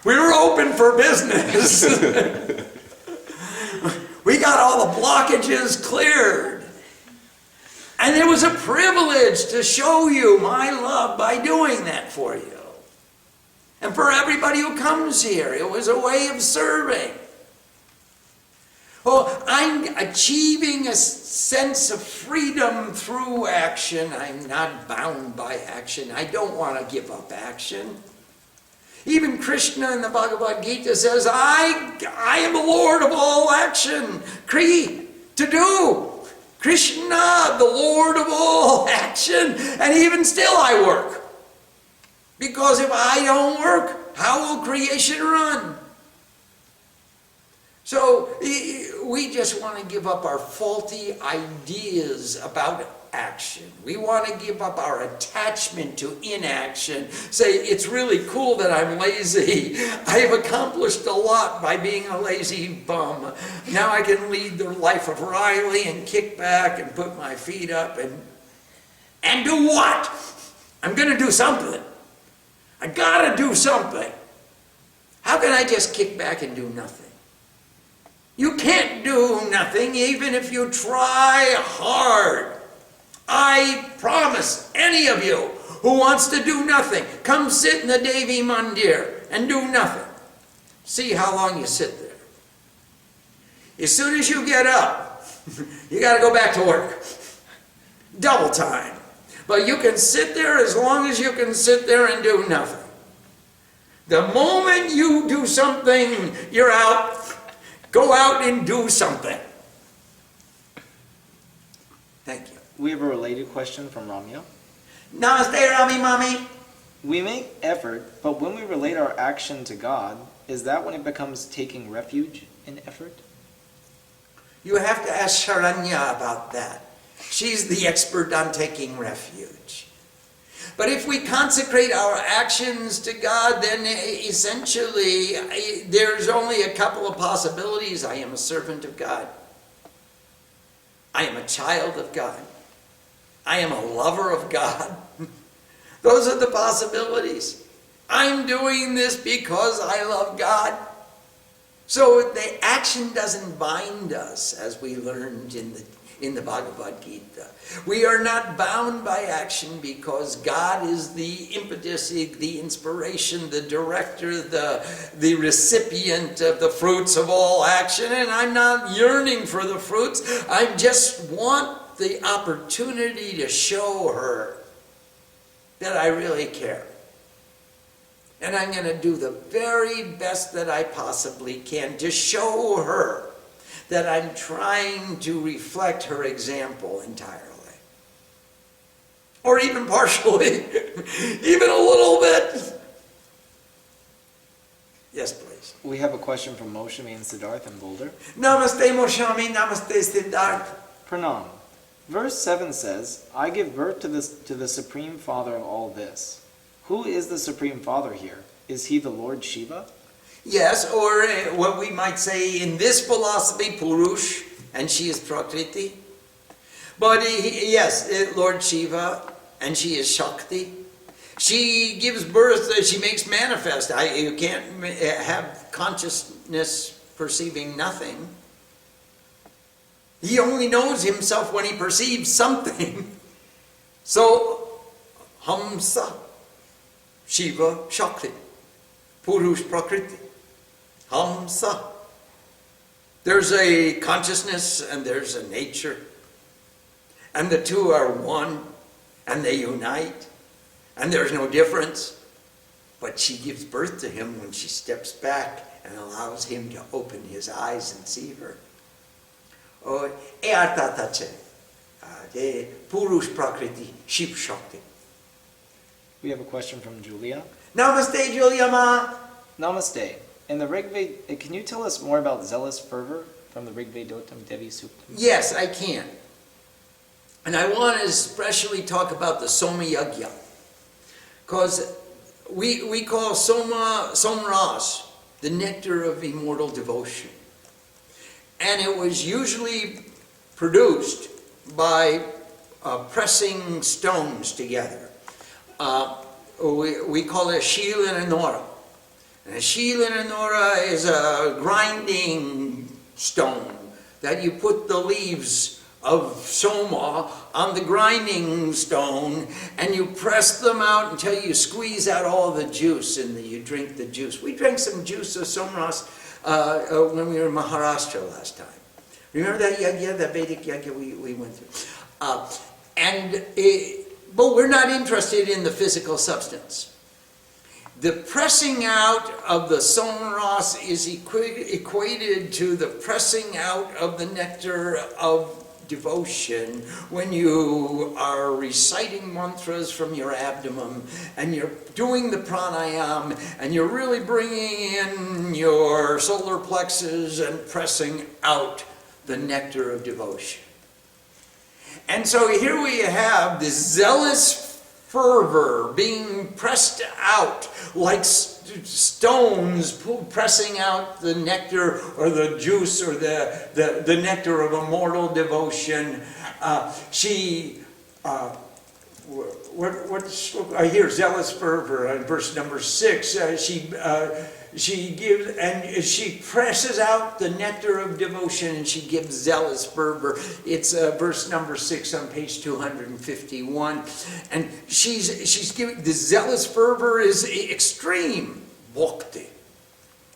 We're open for business. We got all the blockages cleared. And it was a privilege to show you my love by doing that for you. And for everybody who comes here, it was a way of serving. Well, I'm achieving a sense of freedom through action. I'm not bound by action. I don't want to give up action. Even Krishna in the Bhagavad Gita says, I am the Lord of all action. Kri, to do. Krishna, the Lord of all action. And even still I work. Because if I don't work, how will creation run? So we just want to give up our faulty ideas about action. We want to give up our attachment to inaction. Say, it's really cool that I'm lazy. I have accomplished a lot by being a lazy bum. Now I can lead the life of Riley and kick back and put my feet up and do what? I'm going to do something. I gotta do something. How can I just kick back and do nothing? You can't do nothing even if you try hard. I promise any of you who wants to do nothing, come sit in the Devi Mandir and do nothing. See how long you sit there. As soon as you get up, you gotta go back to work. Double time. But you can sit there as long as you can sit there and do nothing. The moment you do something, you're out. Go out and do something. Thank you. We have a related question from Ramya. Namaste, Rami Mami. We make effort, but when we relate our action to God, is that when it becomes taking refuge in effort? You have to ask Sharanya about that. She's the expert on taking refuge. But if we consecrate our actions to God, then essentially there's only a couple of possibilities. I am a servant of God. I am a child of God. I am a lover of God. Those are the possibilities. I'm doing this because I love God. So the action doesn't bind us, as we learned in the Bhagavad Gita. We are not bound by action because God is the impetus, the inspiration, the director, the recipient of the fruits of all action. And I'm not yearning for the fruits. I just want the opportunity to show her that I really care. And I'm going to do the very best that I possibly can to show her that I'm trying to reflect her example entirely. Or even partially, even a little bit. Yes, please. We have a question from Moshami and Siddharth in Boulder. Namaste Moshami, Namaste Siddharth. Pranam. Verse 7 says, I give birth to the Supreme Father of all this. Who is the Supreme Father here? Is he the Lord Shiva? Yes, or what we might say in this philosophy, Purush, and she is Prakriti. But yes, Lord Shiva, and she is Shakti. She gives birth, she makes manifest. You can't have consciousness perceiving nothing. He only knows himself when he perceives something. So, Hamsa, Shiva, Shakti, Purush, Prakriti, Hamsa. There's a consciousness and there's a nature. And the two are one, and they unite. And there's no difference. but she gives birth to him when she steps back and allows him to open his eyes and see her. Oh, e artha tache, de purush prakriti, Shiv Shakti. We have a question from Julia. Namaste, Julia Ma. Namaste. In the Rigved, can you tell us more about zealous fervor from the Rigvedoktam Devi Suktam? Yes, I can. And I want to especially talk about the Soma Yagya. Because we call Somras the nectar of immortal devotion. And it was usually produced by pressing stones together. We call it Shil and Anora. And a Shil and Anora is a grinding stone that you put the leaves of Soma on the grinding stone and you press them out until you squeeze out all the juice and you drink the juice. We drank some juice of Somras when we were in Maharashtra last time. Remember that yagya, that Vedic yagya we went through? But we're not interested in the physical substance. The pressing out of the Somras is equated to the pressing out of the nectar of devotion when you are reciting mantras from your abdomen and you're doing the pranayam and you're really bringing in your solar plexus and pressing out the nectar of devotion. And so here we have this zealous fervor being pressed out like stones pressing out the nectar or the juice or the nectar of immortal devotion. Here, zealous fervor in verse number 6. She gives and she presses out the nectar of devotion and she gives zealous fervor. It's verse number 6 on page 251. And she's giving the zealous fervor is extreme bhakti.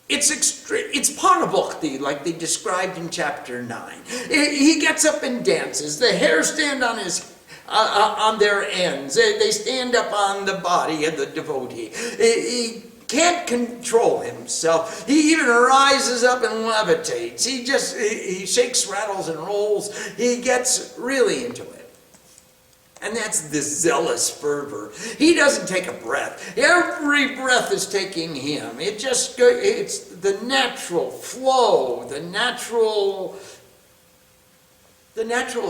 It's extreme. It's parabhakti, like they described in chapter 9. He gets up and dances. The hair stand on his on their ends. They stand up on the body of the devotee. He can't control himself. He even rises up and levitates. He shakes, rattles, and rolls. He gets really into it. And that's the zealous fervor. He doesn't take a breath. Every breath is taking him. It's the natural flow, the natural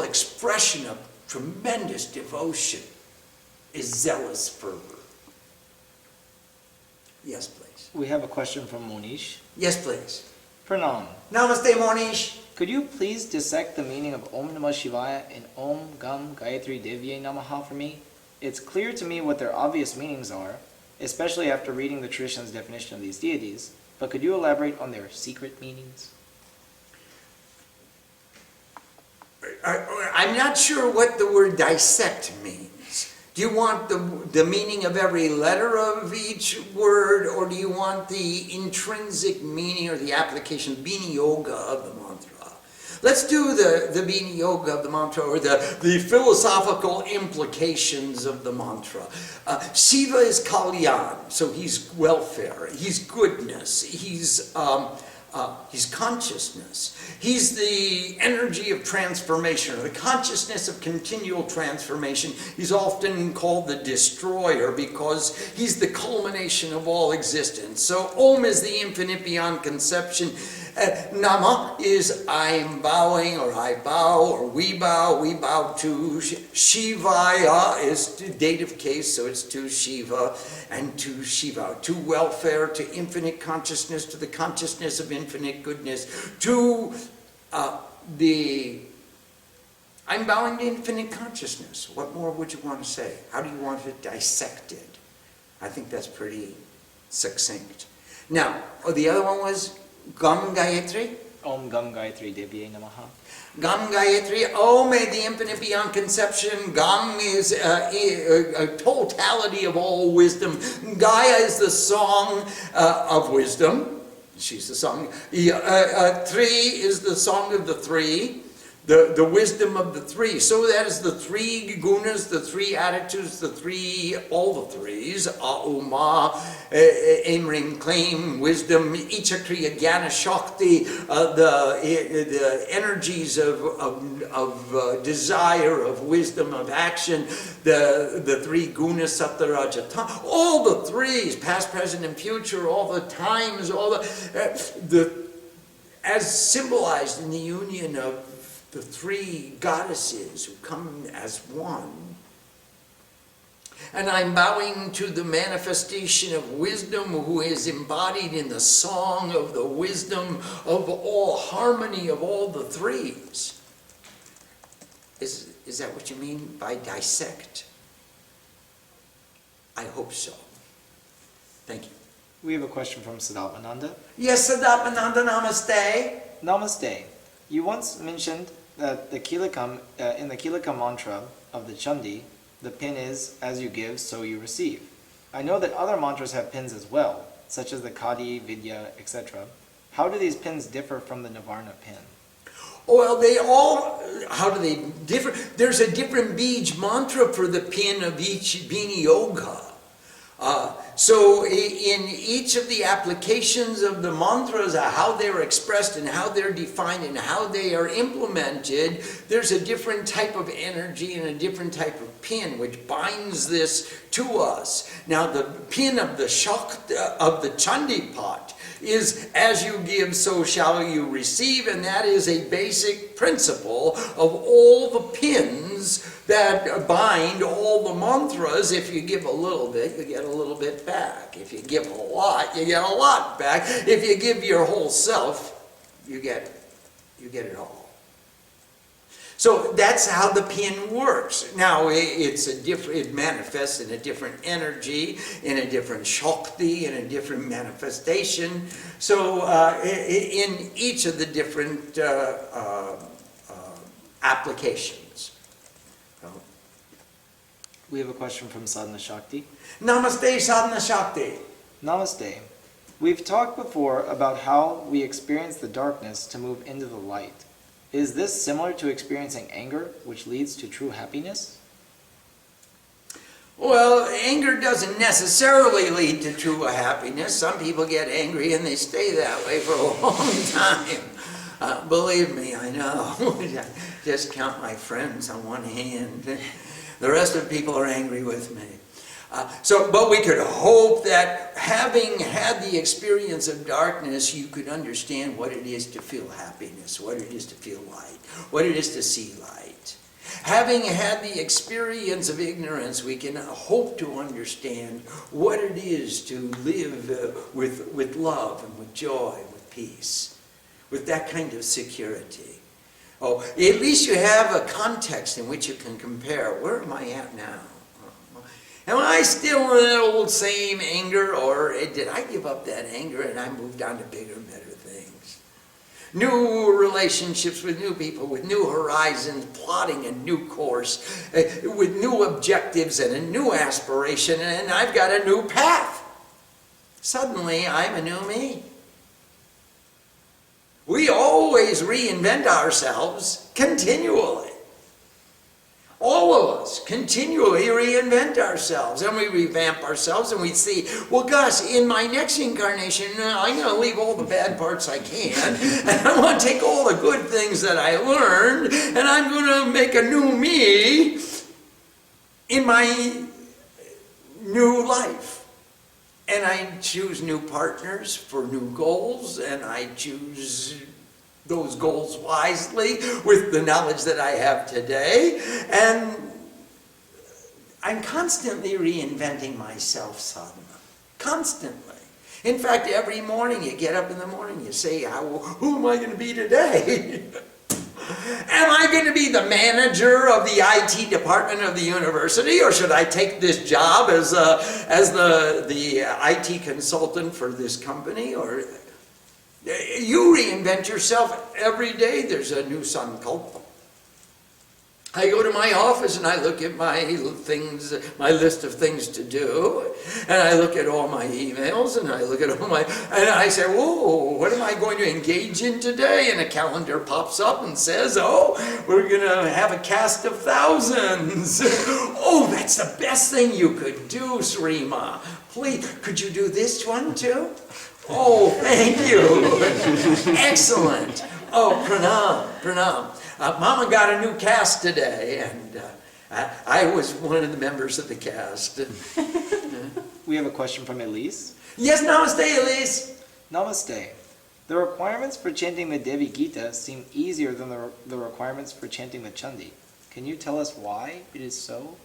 expression of tremendous devotion is zealous fervor. Yes, please. We have a question from Monish. Yes, please. Pranam. Namaste, Monish. Could you please dissect the meaning of Om Namah Shivaya and Om Gam Gayatri Devi Namaha for me? It's clear to me what their obvious meanings are, especially after reading the tradition's definition of these deities, but could you elaborate on their secret meanings? I'm not sure what the word dissect means. Do you want the meaning of every letter of each word, or do you want the intrinsic meaning or the application, bini yoga of the mantra? Let's do the bini yoga of the mantra, or the philosophical implications of the mantra. Shiva is kalyan, so he's welfare, he's goodness, he's consciousness. He's the energy of transformation, or the consciousness of continual transformation. He's often called the destroyer because he's the culmination of all existence. So Om is the infinite beyond conception. Nama is I'm bowing, or I bow, or we bow to. Shivaya is dative case, so it's to Shiva and to Shiva, to welfare, to infinite consciousness, to the consciousness of infinite goodness, to I'm bowing to infinite consciousness. What more would you want to say? How do you want it dissected? I think that's pretty succinct. Now, the other one was Gam Gayatri. Om Gam Gayatri Devi Namaha. Gam Gayatri, Om is the infinite beyond conception. Gam is a totality of all wisdom. Gaya is the song of wisdom. She's the song. Tri is the song of the three. the wisdom of the three. So that is the three gunas, the three attitudes, all the threes, Auma, Aim, Ring, Claim, wisdom, Icha, Kriya, Jnana, Shakti, the energies of desire, of wisdom, of action, the three gunas, Sattva, Raja, Tama, all the threes, past, present, and future, all the times, all as symbolized in the union of the three goddesses who come as one. And I'm bowing to the manifestation of wisdom who is embodied in the song of the wisdom of all harmony of all the threes. Is that what you mean by dissect? I hope so. Thank you. We have a question from Siddharthananda. Yes, Siddharthananda, namaste. Namaste. You once mentioned that in the Kilika mantra of the Chandi, the pin is, as you give, so you receive. I know that other mantras have pins as well, such as the Kadi, Vidya, etc. How do these pins differ from the Navarna pin? Well, how do they differ? There's a different Bij mantra for the pin of each Bini Yoga. So in each of the applications of the mantras, how they're expressed and how they're defined and how they are implemented, there's a different type of energy and a different type of pin which binds this to us. Now the pin of the Chandi pot is, as you give, so shall you receive, and that is a basic principle of all the pins that bind all the mantras. If you give a little bit, you get a little bit back. If you give a lot, you get a lot back. If you give your whole self, you get it all. So that's how the pin works. Now it manifests in a different energy, in a different shakti, in a different manifestation. So in each of the different applications. We have a question from Sadhana Shakti. Namaste, Sadhana Shakti. Namaste. We've talked before about how we experience the darkness to move into the light. Is this similar to experiencing anger, which leads to true happiness? Well, anger doesn't necessarily lead to true happiness. Some people get angry and they stay that way for a long time. Believe me, I know. Just count my friends on one hand. The rest of the people are angry with me. But we could hope that having had the experience of darkness, you could understand what it is to feel happiness, what it is to feel light, what it is to see light. Having had the experience of ignorance, we can hope to understand what it is to live with love and with joy, with peace, with that kind of security. Oh, at least you have a context in which you can compare. Where am I at now? Am I still in that old same anger, or did I give up that anger and I moved on to bigger and better things? New relationships with new people, with new horizons, plotting a new course, with new objectives and a new aspiration, and I've got a new path. Suddenly, I'm a new me. We always reinvent ourselves continually. All of us continually reinvent ourselves, and we revamp ourselves, and we see, well, gosh, in my next incarnation, I'm going to leave all the bad parts I can, and I want to take all the good things that I learned, and I'm going to make a new me in my new life. And I choose new partners for new goals, and I choose those goals wisely with the knowledge that I have today. And I'm constantly reinventing myself, sadhana. Constantly. In fact, every morning you get up in the morning, you say, who am I going to be today? Am I going to be the manager of the IT department of the university, or should I take this job as the IT consultant for this company? Or you reinvent yourself every day. There's a new sankalpa. I go to my office and I look at my things, my list of things to do, and I look at all my emails, and I look at all my, and I say, whoa, what am I going to engage in today? And a calendar pops up and says, oh, we're going to have a cast of thousands. Oh, that's the best thing you could do, Srima. Please, could you do this one too? Oh, thank you. Excellent. Oh, pranam. Mama got a new cast today, and I was one of the members of the cast. We have a question from Elise. Yes, namaste, Elise. Namaste. The requirements for chanting the Devi Gita seem easier than the requirements for chanting the Chandi. Can you tell us why it is so?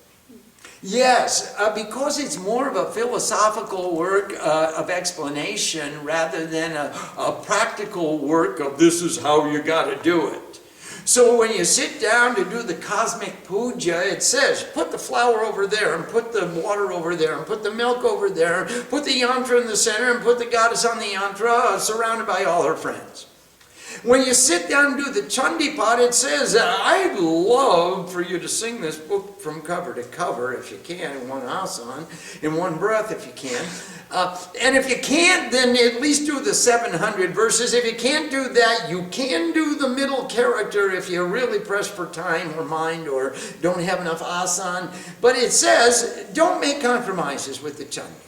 Yes, because it's more of a philosophical work of explanation rather than a practical work of this is how you got to do it. So when you sit down to do the cosmic puja, it says, put the flour over there, and put the water over there, and put the milk over there, put the yantra in the center, and put the goddess on the yantra, surrounded by all her friends. When you sit down and do the Chandi Pat, it says, I'd love for you to sing this book from cover to cover, if you can, in one asana, in one breath, if you can. And if you can't, then at least do the 700 verses. If you can't do that, you can do the middle character if you really press for time or mind or don't have enough asana. But it says, don't make compromises with the Chandi.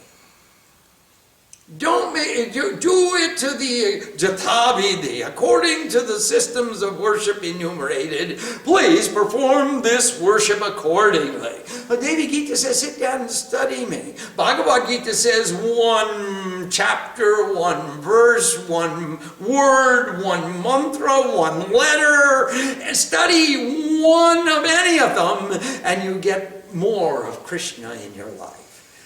Do it to the Jatha Viddhi, according to the systems of worship enumerated. Please perform this worship accordingly. Devi Gita says, sit down and study me. Bhagavad Gita says, one chapter, one verse, one word, one mantra, one letter. Study one of any of them, and you get more of Krishna in your life.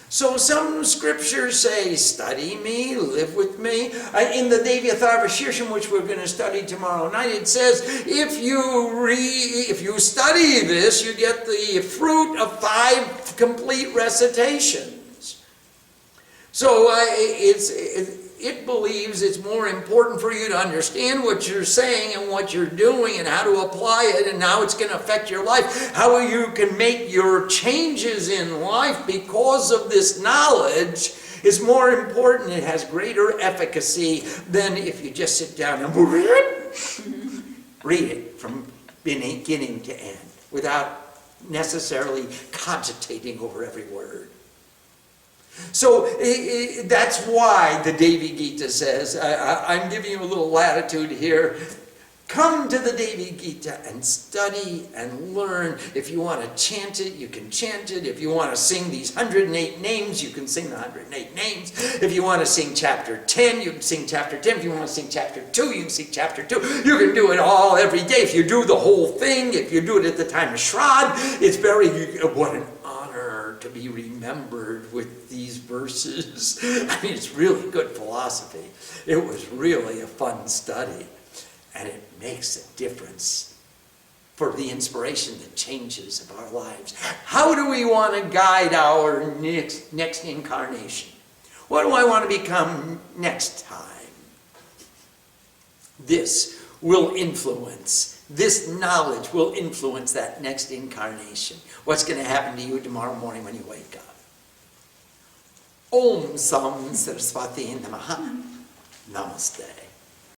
So some scriptures say, study me, live with me. In the Devi Atharva Shirsham, which we're going to study tomorrow night, it says, if you study this, you get the fruit of 5 complete recitations. So it believes it's more important for you to understand what you're saying and what you're doing and how to apply it and how it's going to affect your life, how you can make your changes in life because of this knowledge is more important. It has greater efficacy than if you just sit down and read it from beginning to end without necessarily cogitating over every word. So that's why the Devi Gita says, I'm giving you a little latitude here. Come to the Devi Gita and study and learn. If you want to chant it, you can chant it. If you want to sing these 108 names, you can sing the 108 names. If you want to sing chapter 10, you can sing chapter 10. If you want to sing chapter 2, you can sing chapter 2. You can do it all every day. If you do the whole thing, if you do it at the time of Shraddha, it's very, what an honor to be remembered with these verses. I mean, it's really good philosophy. It was really a fun study. And it makes a difference for the inspiration that changes of our lives. How do we want to guide our next incarnation? What do I want to become next time? This will influence, this knowledge will influence that next incarnation. What's going to happen to you tomorrow morning when you wake up? Om Sam Saraswati Namaha. Namaste.